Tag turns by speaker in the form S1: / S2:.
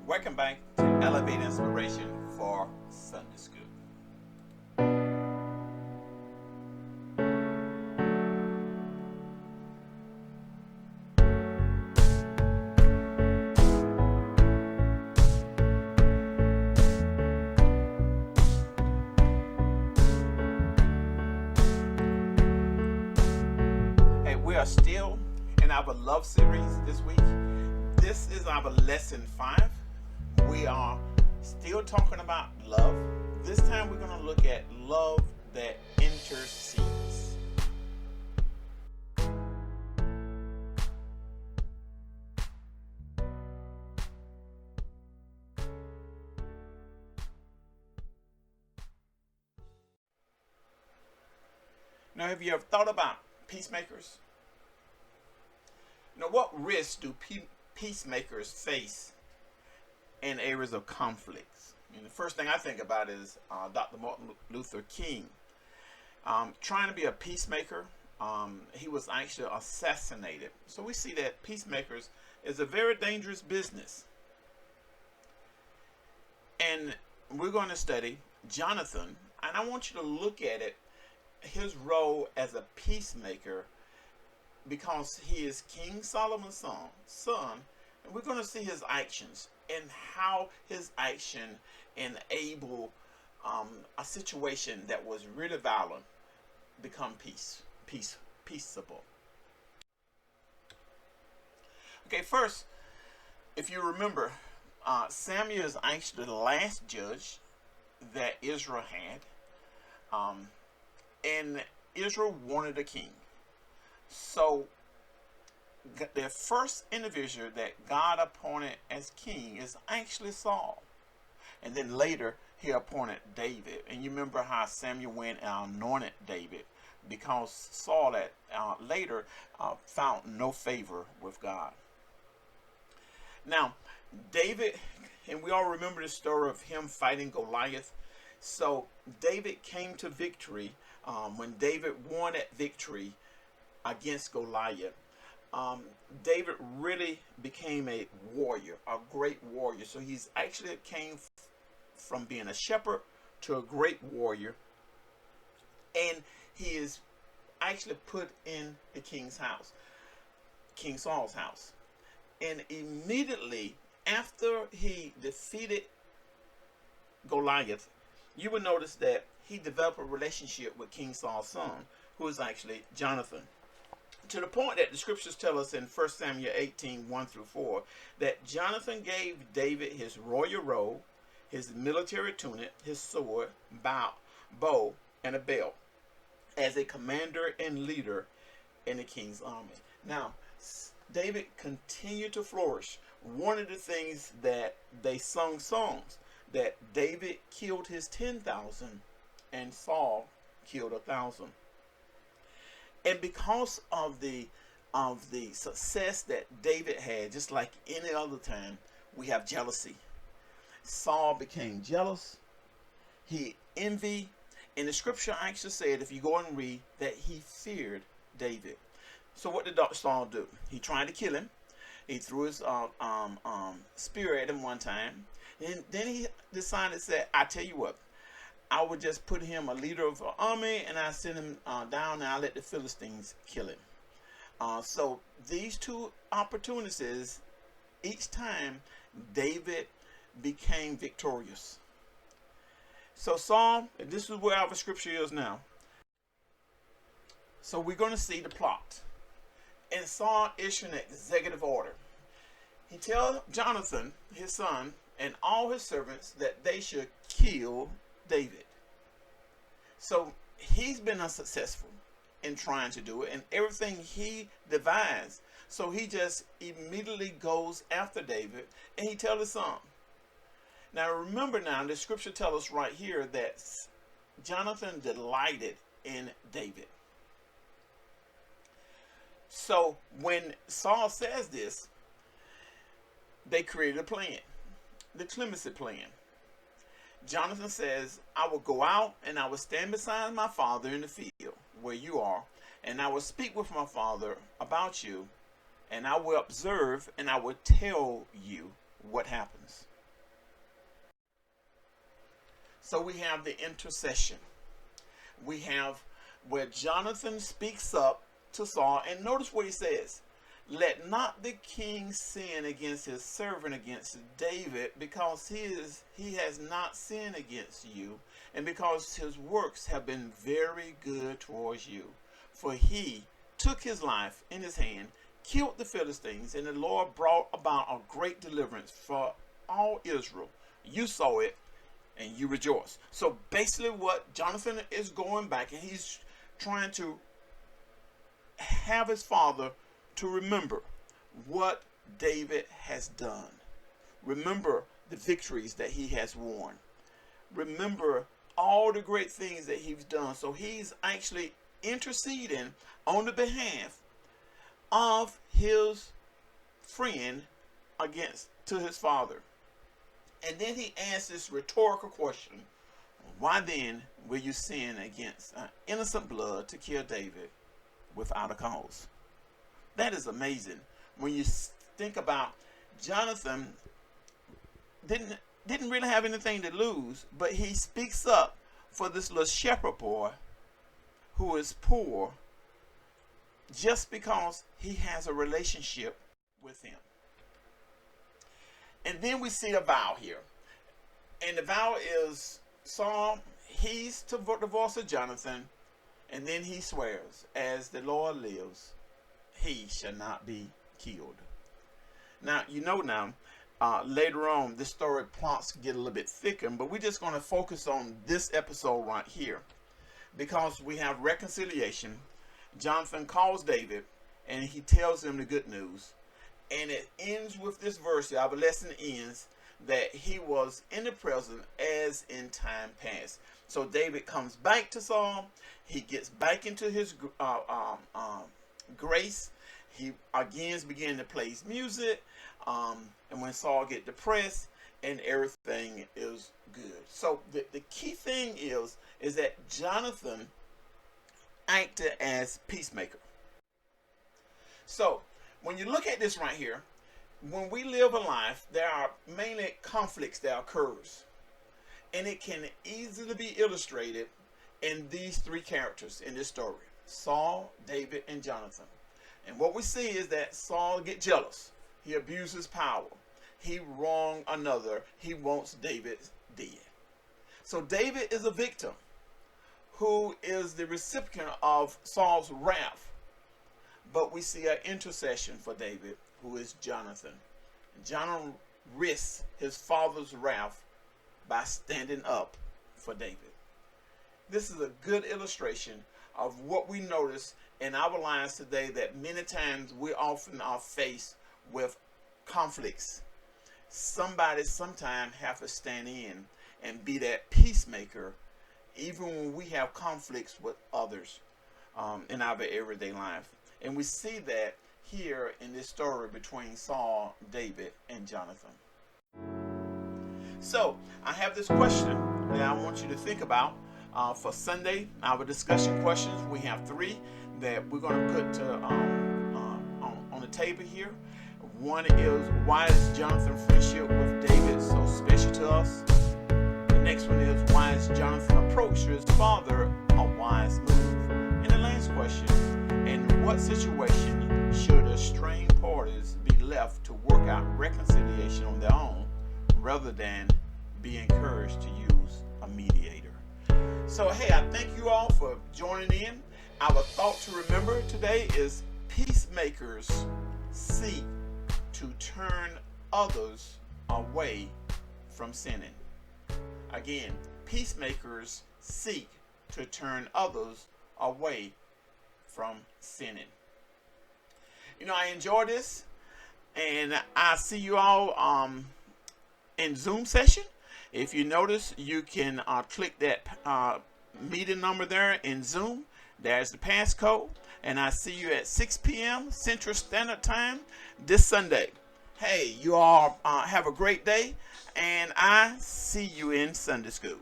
S1: Welcome back to Elevate Inspiration for Sunday School. Hey, we are still in our love series this week. This is our lesson 5. We are still talking about love. This time we're going to look at love that intercedes. Now, have you ever thought about peacemakers? Now, what risks do peacemakers face in areas of conflicts? The first thing I think about is Dr. Martin Luther King. Trying to be a peacemaker, he was actually assassinated. So we see that peacemakers is a very dangerous business. And we're going to study Jonathan, and I want you to look at it, his role as a peacemaker, because he is King Solomon's son, and we're going to see his actions and how his action enabled a situation that was really violent become peaceable. Okay, first, if you remember, Samuel is actually the last judge that Israel had, and Israel wanted a king. So the first individual that God appointed as king is actually Saul. And then later he appointed David. And you remember how Samuel went and anointed David, because Saul later found no favor with God. Now, David, and we all remember the story of him fighting Goliath. So David came to victory when David won that victory against Goliath. David really became a warrior, a great warrior. So he's actually came from being a shepherd to a great warrior, and he is actually put in the king's house, King Saul's house. And immediately after he defeated Goliath, you will notice that he developed a relationship with King Saul's son, who is actually Jonathan. To the point that the scriptures tell us in 1 Samuel 18, 1 through 4, that Jonathan gave David his royal robe, his military tunic, his sword, bow, and a belt, as a commander and leader in the king's army. Now, David continued to flourish. One of the things that they sung songs, that David killed his 10,000 and Saul killed 1,000. And because of the success that David had, just like any other time, we have jealousy. Saul became jealous. He envied. And the scripture actually said, if you go and read, that he feared David. So what did Saul do? He tried to kill him. He threw his spear at him one time. And then he decided, said, I tell you what, I would just put him a leader of an army, and I send him down, and I let the Philistines kill him. So these two opportunities, each time David became victorious. So Saul, this is where our scripture is now. So we're going to see the plot. And Saul issued an executive order. He tells Jonathan, his son, and all his servants that they should kill David. So he's been unsuccessful in trying to do it, and everything he devised. So he just immediately goes after David, and he tells his son. Now remember, now the scripture tells us right here that Jonathan delighted in David. So when Saul says this, they created a plan, the clemency plan. Jonathan says, I will go out and I will stand beside my father in the field where you are, and I will speak with my father about you, and I will observe and I will tell you what happens. So we have the intercession. We have where Jonathan speaks up to Saul, and notice what he says. Let not the king sin against his servant, against David, because he has not sinned against you, and because his works have been very good towards you. For he took his life in his hand, killed the Philistines, and the Lord brought about a great deliverance for all Israel. You saw it, and you rejoice. So basically what Jonathan is going back, and he's trying to have his father to remember what David has done. Remember the victories that he has won. Remember all the great things that he's done. So he's actually interceding on the behalf of his friend to his father. And then he asks this rhetorical question: why then will you sin against innocent blood to kill David without a cause? That is amazing. When you think about Jonathan, didn't really have anything to lose, but he speaks up for this little shepherd boy who is poor just because he has a relationship with him. And then we see a vow here. And the vow is Saul, he's to divorce of Jonathan, and then he swears, as the Lord lives, he shall not be killed. Now, later on, this story plots get a little bit thicker, but we're just going to focus on this episode right here. Because we have reconciliation, Jonathan calls David, and he tells him the good news. And it ends with this verse, our lesson ends, that he was in the present as in time past. So David comes back to Saul. He gets back into his grace. He again begins to play his music. And when Saul get depressed, and everything is good. So the key thing is that Jonathan acted as peacemaker. So when you look at this right here, when we live a life, there are mainly conflicts that occurs. And it can easily be illustrated in these three characters in this story: Saul, David, and Jonathan. And what we see is that Saul gets jealous. He abuses power. He wrongs another. He wants David dead. So David is a victim who is the recipient of Saul's wrath. But we see an intercession for David, who is Jonathan. Jonathan risks his father's wrath by standing up for David. This is a good illustration of what we notice in our lives today, that many times we often are faced with conflicts. Somebody sometime have to stand in and be that peacemaker, even when we have conflicts with others in our everyday life. And we see that here in this story between Saul, David, and Jonathan. So I have this question that I want you to think about for Sunday. Our discussion questions, we have 3 that we're going to put on the table here. One is, why is Jonathan's friendship with David so special to us? The next one is, why is Jonathan's approach to his father a wise move? And the last question, in what situation should estranged parties be left to work out reconciliation on their own rather than be encouraged to use a mediator? So hey, I thank you all for joining in. Our thought to remember today is, peacemakers seek to turn others away from sinning. Again, peacemakers seek to turn others away from sinning. I enjoy this, and I see you all in Zoom session. If you notice, you can click that meeting number there in Zoom. There's the passcode, and I see you at 6 p.m. Central Standard Time this Sunday. Hey, you all have a great day, and I see you in Sunday school.